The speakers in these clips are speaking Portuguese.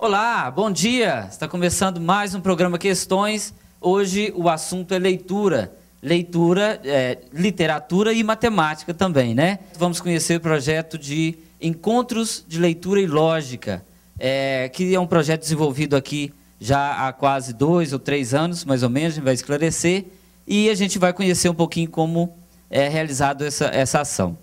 Olá, bom dia! Está começando mais um programa Questões. Hoje o assunto é leitura. Leitura, literatura e matemática também, né? Vamos conhecer o projeto de Encontros de Leitura e Lógica, que é um projeto desenvolvido aqui já há quase 2 ou 3 anos, mais ou menos, a gente vai esclarecer, e a gente vai conhecer um pouquinho como é realizada essa ação.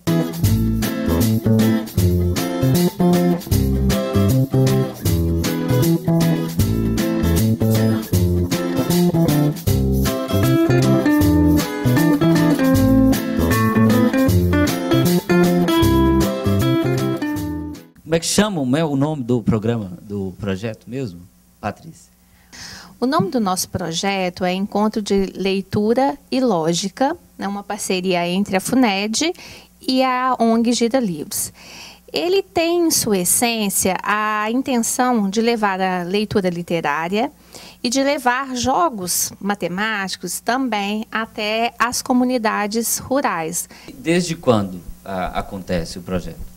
Como é que chama o nome do programa, do projeto mesmo, Patrícia? O nome do nosso projeto é Encontro de Leitura e Lógica, é uma parceria entre a FUNED e a ONG Gira Livros. Ele tem em sua essência a intenção de levar a leitura literária e de levar jogos matemáticos também até as comunidades rurais. Desde quando acontece o projeto?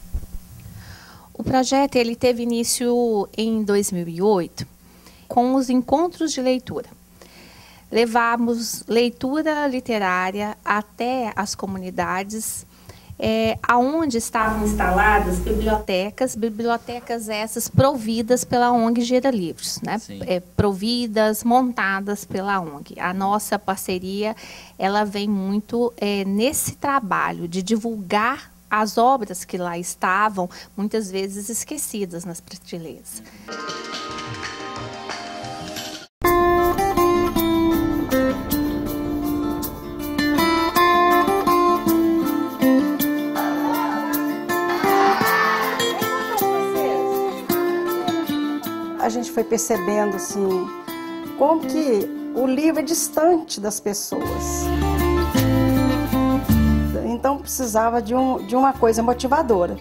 O projeto ele teve início em 2008 com os encontros de leitura. Levamos leitura literária até as comunidades aonde estavam instaladas bibliotecas essas providas pela ONG Gira Livros, né? Providas, montadas pela ONG. A nossa parceria ela vem muito nesse trabalho de divulgar as obras que lá estavam, muitas vezes esquecidas nas prateleiras. A gente foi percebendo assim, como que o livro é distante das pessoas. Então precisava de uma coisa motivadora.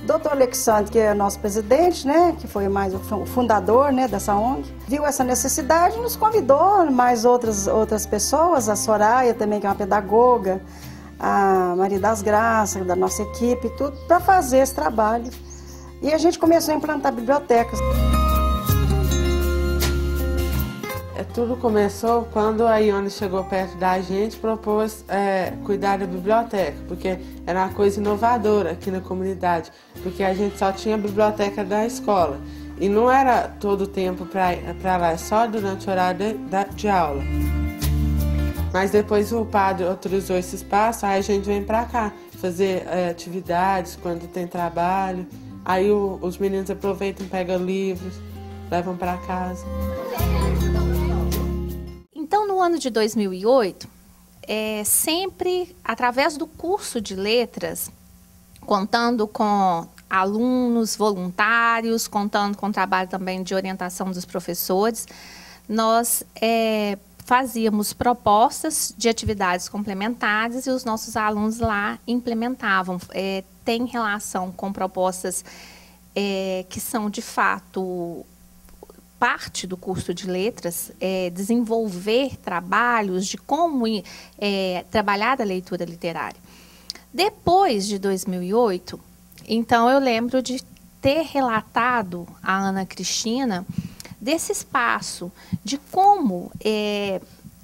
Dr. Alexandre, que é nosso presidente, né, que foi mais o fundador, né, dessa ONG, viu essa necessidade e nos convidou, mais outras pessoas, a Soraya também, que é uma pedagoga, a Maria das Graças, da nossa equipe, tudo, para fazer esse trabalho. E a gente começou a implantar bibliotecas. Tudo começou quando a Ione chegou perto da gente e propôs cuidar da biblioteca, porque era uma coisa inovadora aqui na comunidade, porque a gente só tinha a biblioteca da escola e não era todo o tempo para lá, só durante o horário de aula. Mas depois o padre autorizou esse espaço, aí a gente vem para cá fazer atividades quando tem trabalho, aí os meninos aproveitam, pegam livros, levam para casa. Então, no ano de 2008, sempre através do curso de letras, contando com alunos voluntários, contando com o trabalho também de orientação dos professores, nós fazíamos propostas de atividades complementares e os nossos alunos lá implementavam. Tem relação com propostas que são, de fato, parte do curso de letras, desenvolver trabalhos de como trabalhar a leitura literária. Depois de 2008, então eu lembro de ter relatado a Ana Cristina desse espaço, de como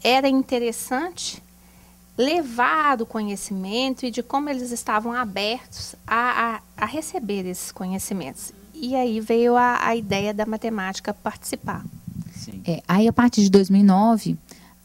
era interessante levar o conhecimento e de como eles estavam abertos a receber esses conhecimentos. E aí veio a ideia da matemática participar. Sim. Aí, a partir de 2009,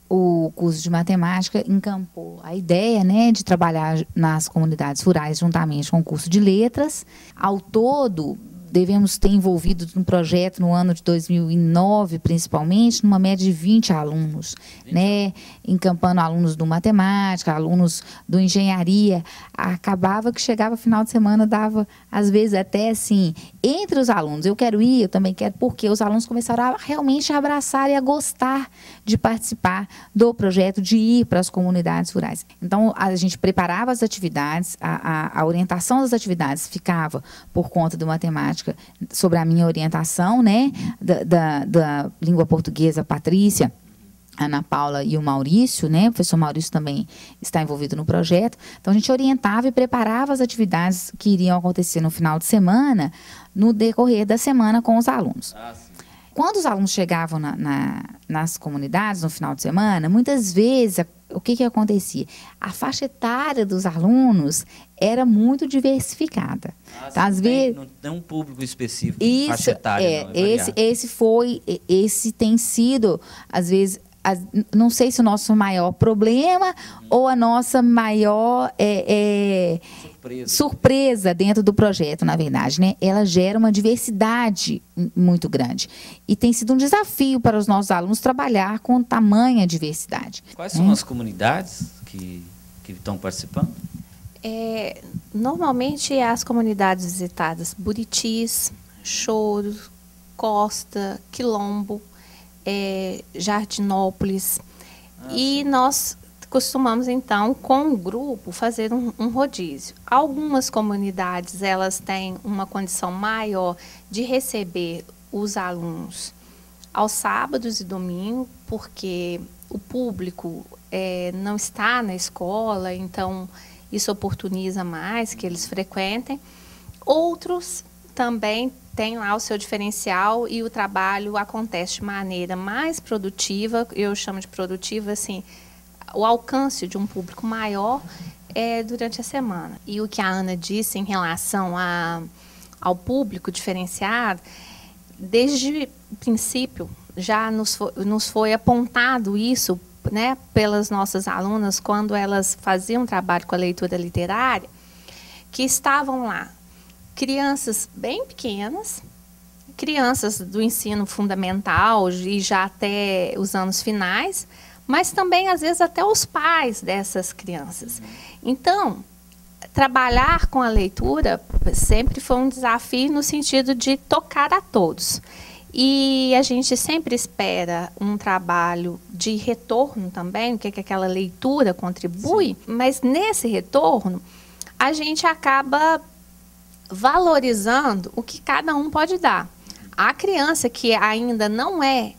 o curso de matemática encampou a ideia, né, de trabalhar nas comunidades rurais juntamente com o curso de letras. Ao todo, devemos ter envolvido no projeto no ano de 2009, principalmente, numa média de 20 alunos, né? Encampando alunos do matemática, alunos do engenharia. Acabava que chegava final de semana, dava, às vezes, até assim, entre os alunos, eu quero ir, eu também quero, porque os alunos começaram a realmente abraçar e a gostar de participar do projeto, de ir para as comunidades rurais. Então, a gente preparava as atividades, a orientação das atividades ficava por conta do matemática, sobre a minha orientação, né, da língua portuguesa, Patrícia, Ana Paula e o Maurício, né? O professor Maurício também está envolvido no projeto. Então, a gente orientava e preparava as atividades que iriam acontecer no final de semana, no decorrer da semana com os alunos. Quando os alunos chegavam nas comunidades no final de semana, muitas vezes o que acontecia? A faixa etária dos alunos era muito diversificada. Então, às vezes, não tem um público específico, isso, faixa etária. esse tem sido, às vezes, não sei se o nosso maior problema ou a nossa maior surpresa dentro do projeto, na verdade, né? Ela gera uma diversidade muito grande. E tem sido um desafio para os nossos alunos trabalhar com tamanha diversidade. Quais são as comunidades que estão participando? Normalmente as comunidades visitadas: Buritis, Choro, Costa, Quilombo, Jardinópolis. E nós costumamos, então, com o grupo, fazer um rodízio. Algumas comunidades, elas têm uma condição maior de receber os alunos aos sábados e domingos, porque o público não está na escola, então isso oportuniza mais que eles frequentem. Outros também têm lá o seu diferencial e o trabalho acontece de maneira mais produtiva. Eu chamo de produtiva, assim, o alcance de um público maior durante a semana. E o que a Ana disse em relação ao público diferenciado, desde o princípio já nos foi apontado isso, né, pelas nossas alunas, quando elas faziam trabalho com a leitura literária, que estavam lá crianças bem pequenas, crianças do ensino fundamental e já até os anos finais, mas também, às vezes, até os pais dessas crianças. Então, trabalhar com a leitura sempre foi um desafio no sentido de tocar a todos. E a gente sempre espera um trabalho de retorno também, o que aquela leitura contribui. Sim. Mas nesse retorno, a gente acaba valorizando o que cada um pode dar. A criança que ainda não é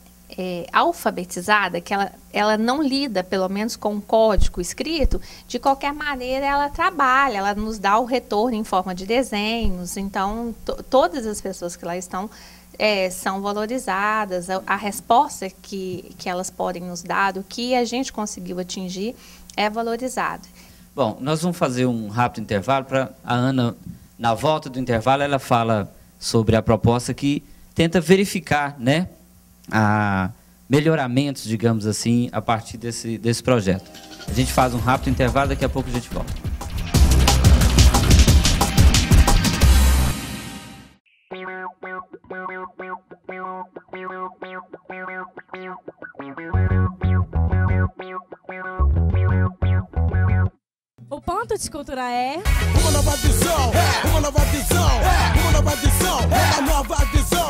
alfabetizada, que ela não lida, pelo menos, com um código escrito, de qualquer maneira ela trabalha, ela nos dá o retorno em forma de desenhos. Então, todas as pessoas que lá estão são valorizadas, a resposta que elas podem nos dar, do que a gente conseguiu atingir, é valorizado. Bom, nós vamos fazer um rápido intervalo para a Ana, na volta do intervalo, ela fala sobre a proposta que tenta verificar, né, melhoramentos, digamos assim, a partir desse projeto. A gente faz um rápido intervalo, daqui a pouco a gente volta. O ponto de cultura é uma nova visão, uma nova visão, uma nova visão, uma nova visão.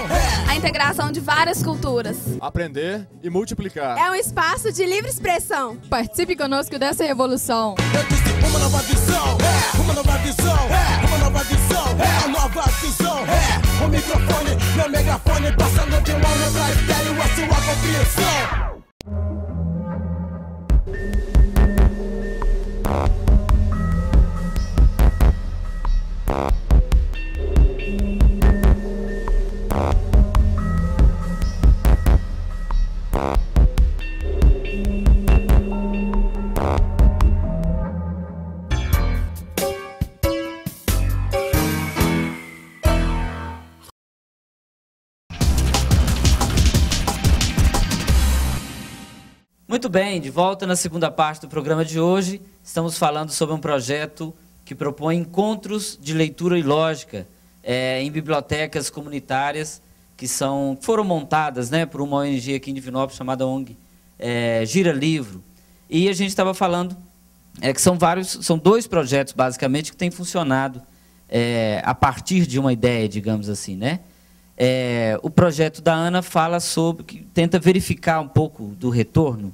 A integração de várias culturas. Aprender e multiplicar. É um espaço de livre expressão. Participe conosco dessa revolução. Eu disse uma nova visão, uma nova visão, uma nova visão, uma nova visão. O microfone, meu megafone, passando de mão pra estéreo a sua compreensão. Muito bem, de volta na segunda parte do programa de hoje. Estamos falando sobre um projeto que propõe encontros de leitura e lógica em bibliotecas comunitárias que foram montadas, né, por uma ONG aqui em Divinópolis chamada ONG Gira Livro. E a gente estava falando que são dois projetos, basicamente, que têm funcionado a partir de uma ideia, digamos assim, né? O projeto da Ana fala sobre, que tenta verificar um pouco do retorno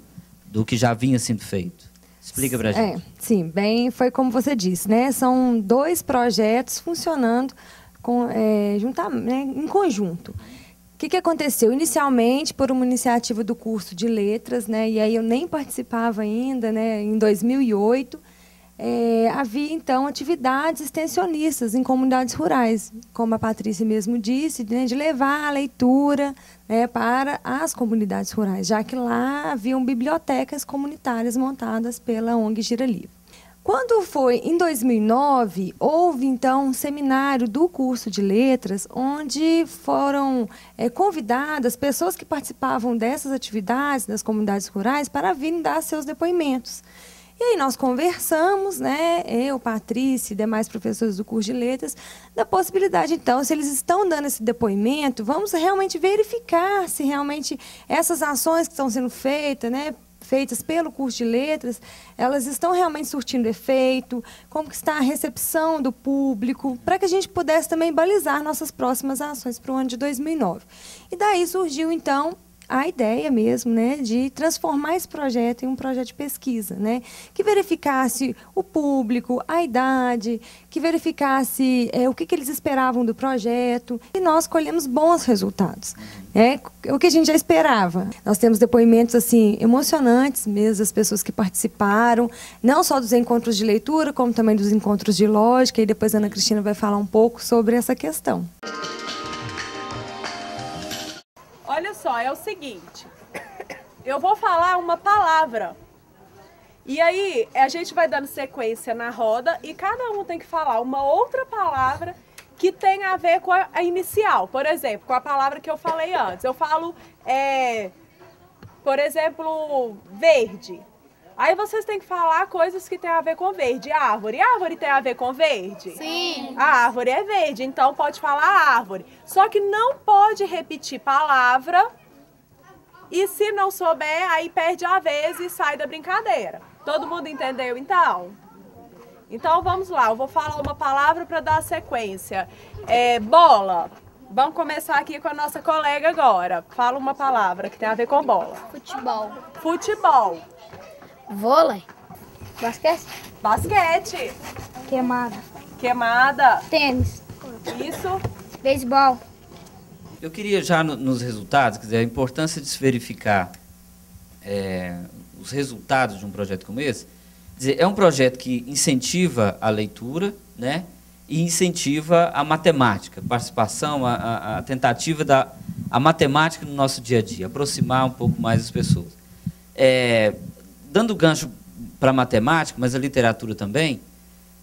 do que já vinha sendo feito. Explica para a gente. Sim, bem, foi como você disse, né? São dois projetos funcionando em conjunto. O que aconteceu? Inicialmente, por uma iniciativa do curso de letras, né? E aí eu nem participava ainda, né? Em 2008, havia, então, atividades extensionistas em comunidades rurais, como a Patrícia mesmo disse, né, de levar a leitura, né, para as comunidades rurais, já que lá haviam bibliotecas comunitárias montadas pela ONG Gira Livre. Quando foi em 2009, houve então um seminário do curso de letras, onde foram convidadas pessoas que participavam dessas atividades das comunidades rurais para virem dar seus depoimentos. E aí nós conversamos, né, eu, Patrícia e demais professores do curso de letras, da possibilidade, então, se eles estão dando esse depoimento, vamos realmente verificar se realmente essas ações que estão sendo feitas, né, feitas pelo curso de letras, elas estão realmente surtindo efeito, como que está a recepção do público, para que a gente pudesse também balizar nossas próximas ações para o ano de 2009. E daí surgiu, então, a ideia mesmo, né, de transformar esse projeto em um projeto de pesquisa, né, que verificasse o público, a idade, que verificasse o que eles esperavam do projeto, e nós colhemos bons resultados. O que a gente já esperava. Nós temos depoimentos assim emocionantes mesmo das pessoas que participaram, não só dos encontros de leitura, como também dos encontros de lógica, e depois a Ana Cristina vai falar um pouco sobre essa questão. Olha só, é o seguinte, eu vou falar uma palavra e aí a gente vai dando sequência na roda e cada um tem que falar uma outra palavra que tem a ver com a inicial. Por exemplo, com a palavra que eu falei antes. Eu falo, por exemplo, verde. Aí vocês têm que falar coisas que tem a ver com verde. Árvore. Árvore tem a ver com verde? Sim. A árvore é verde, então pode falar árvore. Só que não pode repetir palavra e se não souber, aí perde a vez e sai da brincadeira. Todo mundo entendeu, então? Então vamos lá, eu vou falar uma palavra para dar sequência. Bola. Vamos começar aqui com a nossa colega agora. Fala uma palavra que tem a ver com bola. Futebol. Futebol. Vôlei. Basquete. Basquete. Queimada. Queimada. Tênis. Isso. Beisebol. Eu queria já nos resultados, quer dizer, a importância de se verificar os resultados de um projeto como esse. Quer dizer, é um projeto que incentiva a leitura, né, e incentiva a matemática, a participação, a tentativa da matemática no nosso dia a dia, aproximar um pouco mais as pessoas. Dando gancho para a matemática, mas a literatura também,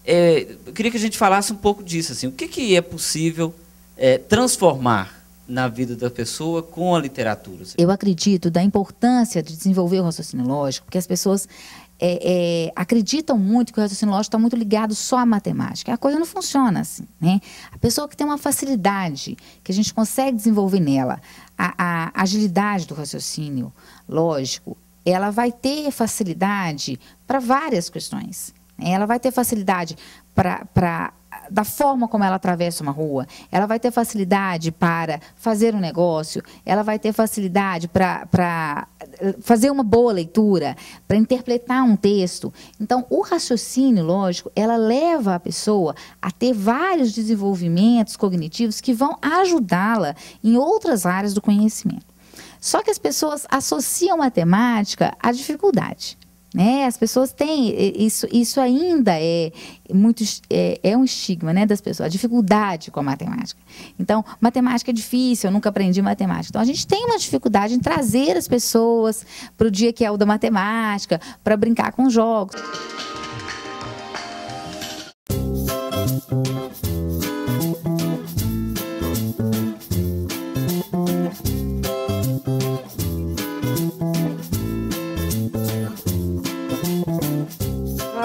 eu queria que a gente falasse um pouco disso. Assim, o que é possível transformar na vida da pessoa com a literatura? Assim? Eu acredito da importância de desenvolver o raciocínio lógico, porque as pessoas acreditam muito que o raciocínio lógico está muito ligado só à matemática. A coisa não funciona assim, né? A pessoa que tem uma facilidade, que a gente consegue desenvolver nela, a agilidade do raciocínio lógico, ela vai ter facilidade para várias questões. Ela vai ter facilidade da forma como ela atravessa uma rua, ela vai ter facilidade para fazer um negócio, ela vai ter facilidade para fazer uma boa leitura, para interpretar um texto. Então, o raciocínio lógico, ela leva a pessoa a ter vários desenvolvimentos cognitivos que vão ajudá-la em outras áreas do conhecimento. Só que as pessoas associam matemática à dificuldade. Né? As pessoas têm, isso ainda é um estigma, né, das pessoas, a dificuldade com a matemática. Então, matemática é difícil, eu nunca aprendi matemática. Então, a gente tem uma dificuldade em trazer as pessoas para o dia que é o da matemática, para brincar com jogos.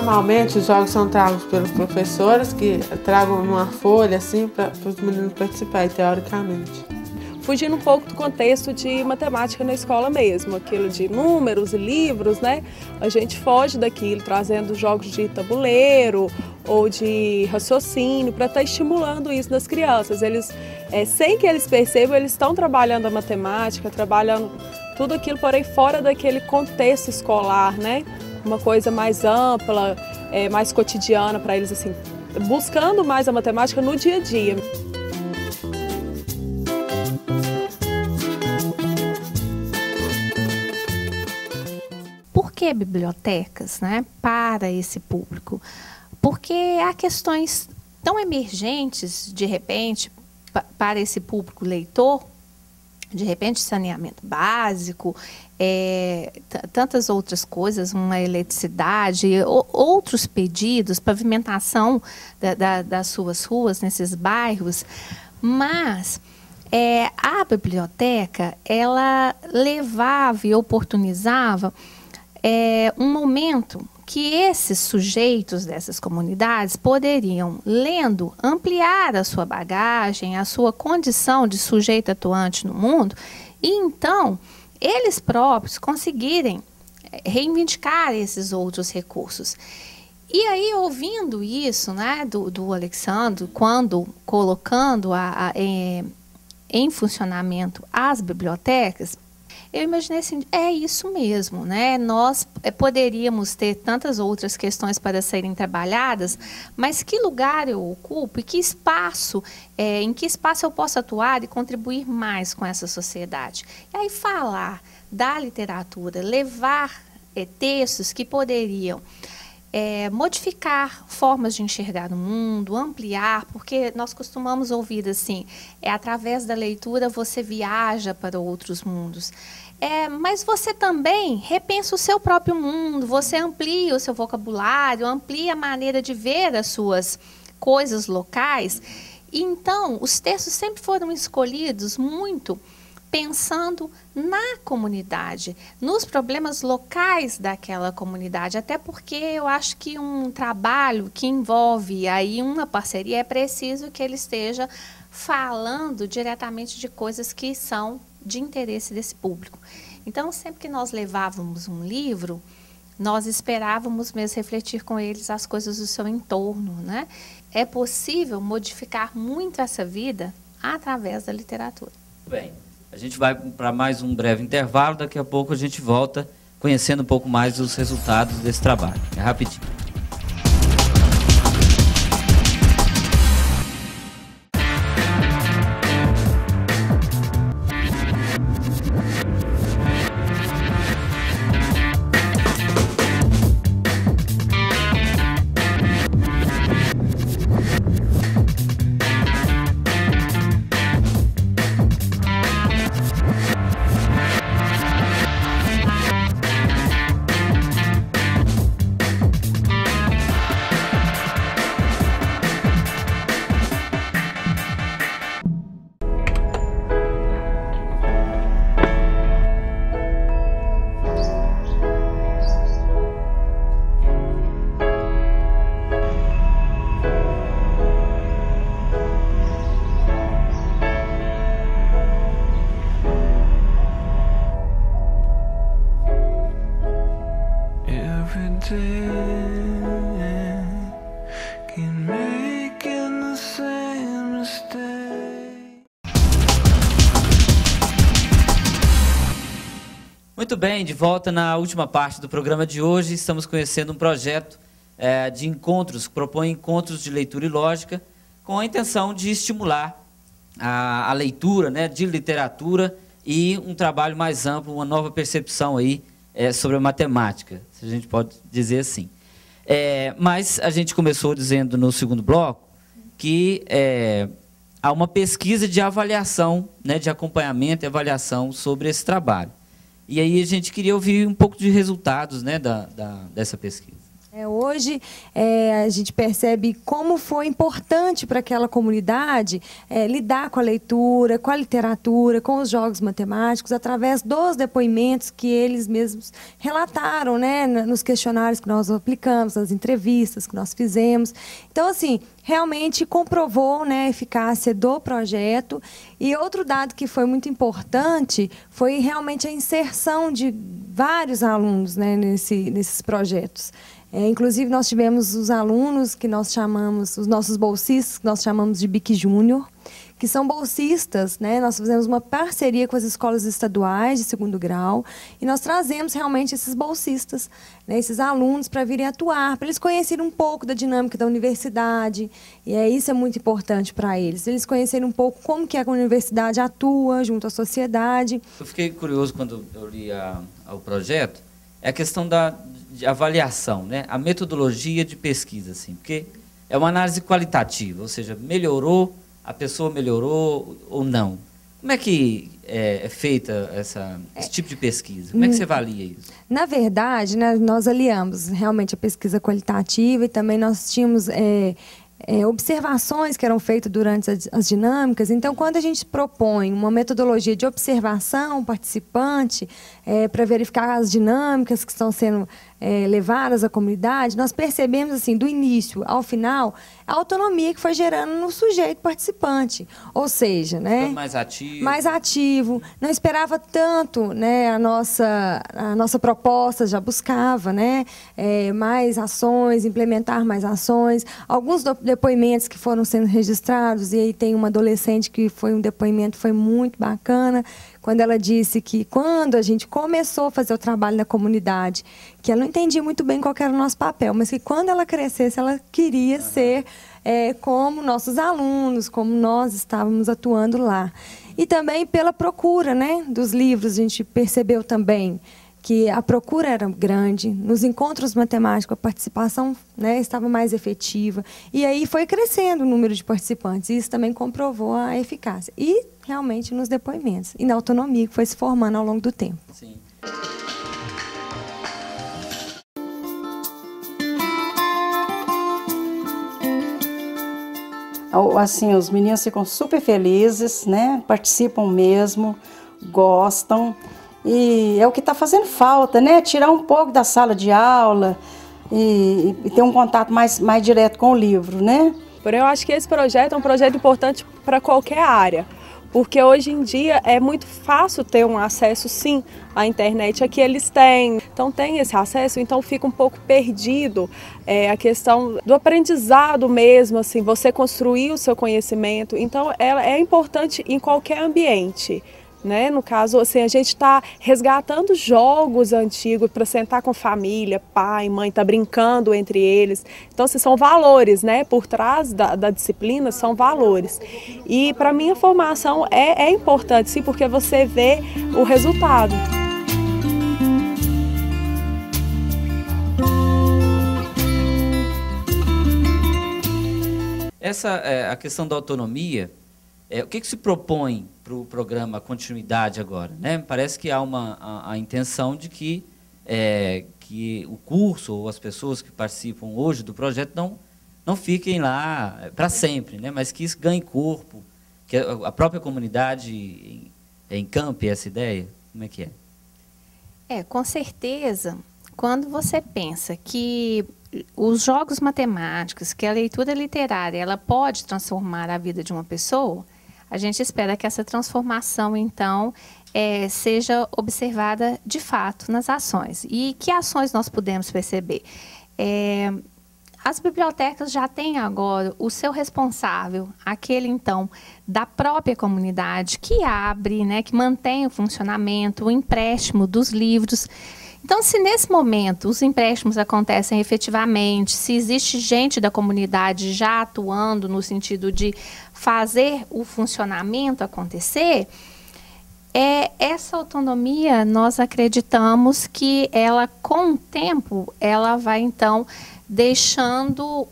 Normalmente os jogos são tragos pelos professores que tragam numa folha assim para os meninos participarem, teoricamente. Fugindo um pouco do contexto de matemática na escola mesmo, aquilo de números e livros, né? A gente foge daquilo, trazendo jogos de tabuleiro ou de raciocínio para estar estimulando isso nas crianças. Eles, sem que eles percebam, eles estão trabalhando a matemática, trabalhando tudo aquilo, porém fora daquele contexto escolar, né? Uma coisa mais ampla, mais cotidiana para eles, assim, buscando mais a matemática no dia a dia. Por que bibliotecas, né, para esse público? Porque há questões tão emergentes, de repente, para esse público leitor, de repente saneamento básico, tantas outras coisas, uma eletricidade, outros pedidos, pavimentação das suas ruas, nesses bairros, mas a biblioteca, ela levava e oportunizava um momento que esses sujeitos dessas comunidades poderiam, lendo, ampliar a sua bagagem, a sua condição de sujeito atuante no mundo, e então eles próprios conseguirem reivindicar esses outros recursos. E aí, ouvindo isso, né, do Alexandre, quando colocando em funcionamento as bibliotecas, eu imaginei assim, é isso mesmo, né? Nós poderíamos ter tantas outras questões para serem trabalhadas, mas que lugar eu ocupo e que espaço, em que espaço eu posso atuar e contribuir mais com essa sociedade? E aí falar da literatura, levar textos que poderiam modificar formas de enxergar o mundo, ampliar, porque nós costumamos ouvir assim, através da leitura você viaja para outros mundos. Mas você também repensa o seu próprio mundo, você amplia o seu vocabulário, amplia a maneira de ver as suas coisas locais. Então, os textos sempre foram escolhidos muito pensando na comunidade, nos problemas locais daquela comunidade, até porque eu acho que um trabalho que envolve aí uma parceria, é preciso que ele esteja falando diretamente de coisas que são de interesse desse público. Então, sempre que nós levávamos um livro, nós esperávamos mesmo refletir com eles as coisas do seu entorno, né? É possível modificar muito essa vida através da literatura. Bem, a gente vai para mais um breve intervalo, daqui a pouco a gente volta conhecendo um pouco mais dos resultados desse trabalho. É rapidinho. Muito bem, de volta na última parte do programa de hoje, estamos conhecendo um projeto de encontros, que propõe encontros de leitura e lógica, com a intenção de estimular a leitura, né, de literatura e um trabalho mais amplo, uma nova percepção aí sobre a matemática, se a gente pode dizer assim. Mas a gente começou dizendo no segundo bloco que há uma pesquisa de avaliação, né, de acompanhamento e avaliação sobre esse trabalho. E aí a gente queria ouvir um pouco de resultados, né, dessa pesquisa. Hoje, a gente percebe como foi importante para aquela comunidade lidar com a leitura, com a literatura, com os jogos matemáticos, através dos depoimentos que eles mesmos relataram, né, nos questionários que nós aplicamos, nas entrevistas que nós fizemos. Então, assim, realmente comprovou, né, a eficácia do projeto. E outro dado que foi muito importante foi realmente a inserção de vários alunos, né, nesses projetos. Inclusive, nós tivemos os alunos que nós chamamos, os nossos bolsistas, que nós chamamos de BIC Júnior, que são bolsistas, né? Nós fizemos uma parceria com as escolas estaduais de segundo grau e nós trazemos realmente esses bolsistas, né, esses alunos para virem atuar, para eles conhecerem um pouco da dinâmica da universidade, e isso é muito importante para eles conhecerem um pouco como que a universidade atua junto à sociedade. Eu fiquei curioso quando eu li o projeto, é a questão de avaliação, né? A metodologia de pesquisa, assim, porque é uma análise qualitativa, ou seja, melhorou, a pessoa melhorou ou não. Como é que é feita esse tipo de pesquisa? Como é que você avalia isso? Na verdade, né, nós aliamos realmente a pesquisa qualitativa e também nós tínhamos observações que eram feitas durante as dinâmicas. Então, quando a gente propõe uma metodologia de observação participante para verificar as dinâmicas que estão sendo levadas à comunidade, nós percebemos, assim, do início ao final, a autonomia que foi gerando no sujeito participante. Ou seja, né, mais ativo, não esperava tanto, né, a nossa proposta, já buscava, né, mais ações, implementar mais ações. Alguns depoimentos que foram sendo registrados, e aí tem uma adolescente que foi um depoimento foi muito bacana, quando ela disse que quando a gente começou a fazer o trabalho na comunidade, que ela não entendia muito bem qual era o nosso papel, mas que quando ela crescesse, ela queria ser como nossos alunos, como nós estávamos atuando lá. E também pela procura, né, dos livros, a gente percebeu também que a procura era grande, nos encontros matemáticos a participação, né, estava mais efetiva, e aí foi crescendo o número de participantes, e isso também comprovou a eficácia. E realmente nos depoimentos, e na autonomia que foi se formando ao longo do tempo. Sim. Assim, os meninos ficam super felizes, né? Participam mesmo, gostam. E é o que está fazendo falta, né? Tirar um pouco da sala de aula e ter um contato mais direto com o livro, né? Porém, eu acho que esse projeto é um projeto importante para qualquer área, porque hoje em dia é muito fácil ter um acesso, sim, à internet. Aqui eles têm, então tem esse acesso, então fica um pouco perdido a questão do aprendizado mesmo, assim, você construir o seu conhecimento. Então, ela é importante em qualquer ambiente. Né? No caso, assim, a gente está resgatando jogos antigos para sentar com família, pai, mãe, tá brincando entre eles. Então, assim, são valores, né? Por trás da disciplina são valores. E para mim a formação é importante, sim, porque você vê o resultado. A questão da autonomia, o que se propõe para o programa Continuidade agora, né? Parece que há a intenção de que o curso ou as pessoas que participam hoje do projeto não fiquem lá para sempre, né? Mas que isso ganhe corpo, que a própria comunidade encampe essa ideia. Como é que é? Com certeza, quando você pensa que os jogos matemáticos, que a leitura literária, ela pode transformar a vida de uma pessoa, a gente espera que essa transformação, então, seja observada de fato nas ações. E que ações nós podemos perceber? As bibliotecas já têm agora o seu responsável, aquele, então, da própria comunidade, que abre, né, que mantém o funcionamento, o empréstimo dos livros. Então, se nesse momento os empréstimos acontecem efetivamente, se existe gente da comunidade já atuando no sentido de fazer o funcionamento acontecer, essa autonomia, nós acreditamos que ela, com o tempo, ela vai, então, deixando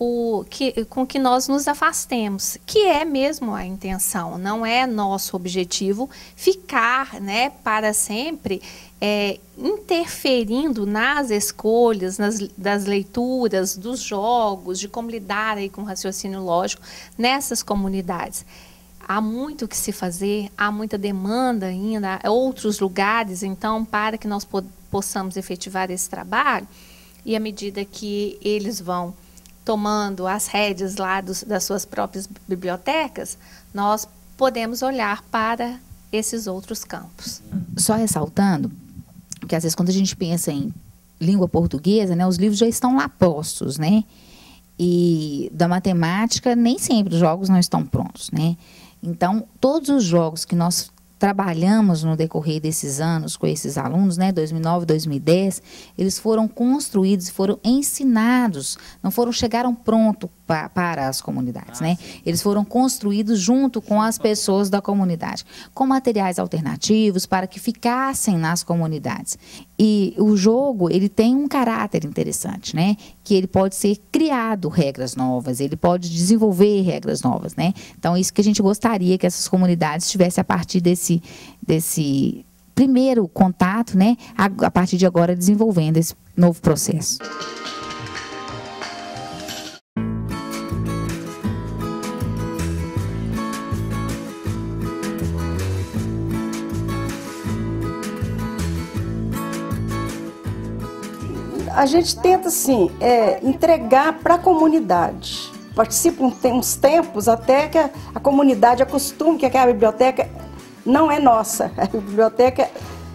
com que nós nos afastemos, que é mesmo a intenção, não é nosso objetivo ficar, né, para sempre interferindo nas escolhas, das leituras, dos jogos, de como lidar aí com o raciocínio lógico nessas comunidades. Há muito o que se fazer, há muita demanda ainda, há outros lugares, então, para que nós possamos efetivar esse trabalho, e à medida que eles vão tomando as rédeas lá das suas próprias bibliotecas, nós podemos olhar para esses outros campos. Só ressaltando, porque às vezes quando a gente pensa em língua portuguesa, né, os livros já estão lá postos, né? E da matemática, nem sempre os jogos não estão prontos, né? Então, todos os jogos que nós trabalhamos no decorrer desses anos com esses alunos, né, 2009, 2010, eles foram construídos, foram ensinados, não chegaram prontos para as comunidades, né? Eles foram construídos junto com as pessoas da comunidade, com materiais alternativos para que ficassem nas comunidades. E o jogo, ele tem um caráter interessante, né? Que ele pode ser criado regras novas, ele pode desenvolver regras novas, né? Então, isso que a gente gostaria que essas comunidades tivessem a partir desse primeiro contato, né? A partir de agora, desenvolvendo esse novo processo. A gente tenta, assim, entregar para a comunidade. Participa uns tempos até que a comunidade acostume que aquela biblioteca não é nossa, a biblioteca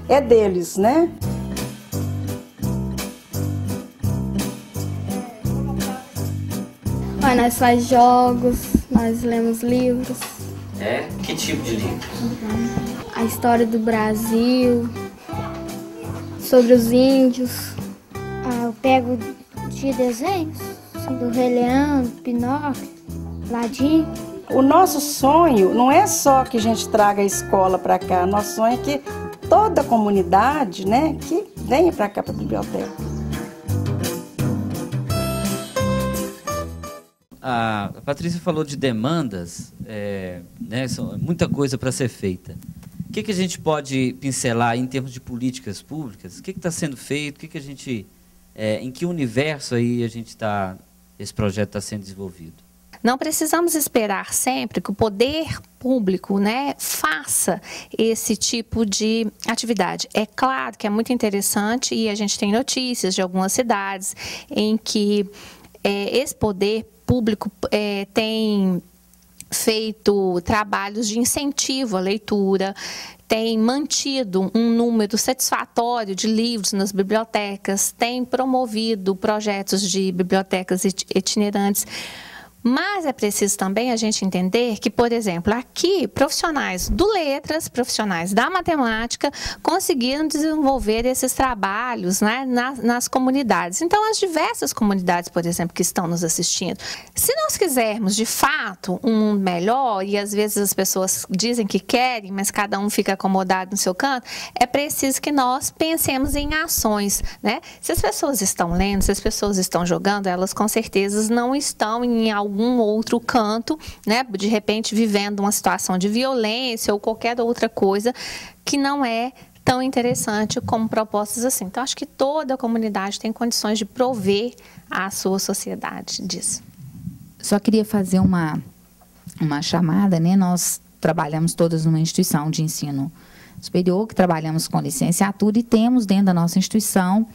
é deles, né? Nós fazemos jogos, nós lemos livros. É? Que tipo de livro? A história do Brasil, sobre os índios. Eu pego de desenhos, do Rei Leão, Pinóquio, Aladim. O nosso sonho não é só que a gente traga a escola para cá, nosso sonho é que toda a comunidade, né, que venha para cá, para a biblioteca. A Patrícia falou de demandas, né, muita coisa para ser feita. O que a gente pode pincelar em termos de políticas públicas? O que está sendo feito? O que a gente... em que universo aí esse projeto está sendo desenvolvido? Não precisamos esperar sempre que o poder público, né, faça esse tipo de atividade. É claro que é muito interessante e a gente tem notícias de algumas cidades em que esse poder público tem feito trabalhos de incentivo à leitura, tem mantido um número satisfatório de livros nas bibliotecas, tem promovido projetos de bibliotecas itinerantes. Mas é preciso também a gente entender que, por exemplo, aqui, profissionais do letras, profissionais da matemática, conseguiram desenvolver esses trabalhos, né, nas comunidades. Então, as diversas comunidades, por exemplo, que estão nos assistindo, se nós quisermos, de fato, um mundo melhor, e às vezes as pessoas dizem que querem, mas cada um fica acomodado no seu canto, é preciso que nós pensemos em ações, né? Se as pessoas estão lendo, se as pessoas estão jogando, elas com certeza não estão em algum outro canto, né, de repente vivendo uma situação de violência ou qualquer outra coisa que não é tão interessante como propostas assim. Então, acho que toda a comunidade tem condições de prover à sua sociedade disso. Só queria fazer uma chamada, né? Nós trabalhamos todas numa instituição de ensino superior, que trabalhamos com licenciatura e temos dentro da nossa instituição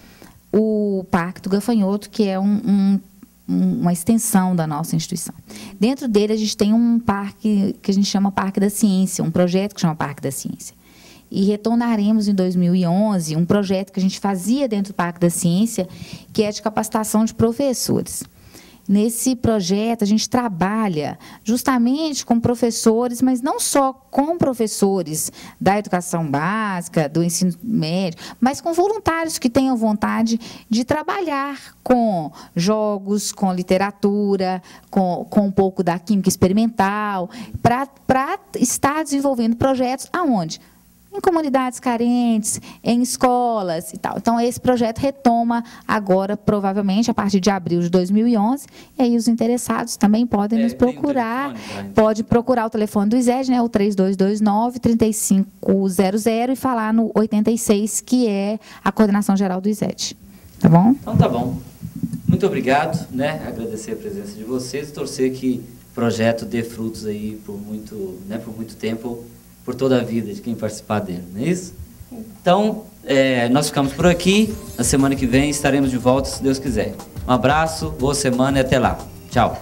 o Parque do Gafanhoto, que é uma extensão da nossa instituição. Dentro dele, a gente tem um parque que a gente chama Parque da Ciência, um projeto que chama Parque da Ciência. E retornaremos em 2011 um projeto que a gente fazia dentro do Parque da Ciência, que é de capacitação de professores. Nesse projeto, a gente trabalha justamente com professores, mas não só com professores da educação básica, do ensino médio, mas com voluntários que tenham vontade de trabalhar com jogos, com literatura, com um pouco da química experimental, para estar desenvolvendo projetos aonde? Em comunidades carentes, em escolas e tal. Então, esse projeto retoma agora, provavelmente, a partir de abril de 2011. E aí, os interessados também podem nos procurar. Pode procurar o telefone do ISED, né, o 3229-3500, e falar no 86, que é a coordenação geral do ISED. Tá bom? Então, tá bom. Muito obrigado, né? Agradecer a presença de vocês e torcer que o projeto dê frutos aí por muito tempo, por toda a vida de quem participar dele, não é isso? Então, nós ficamos por aqui. Na semana que vem estaremos de volta, se Deus quiser. Um abraço, boa semana e até lá. Tchau.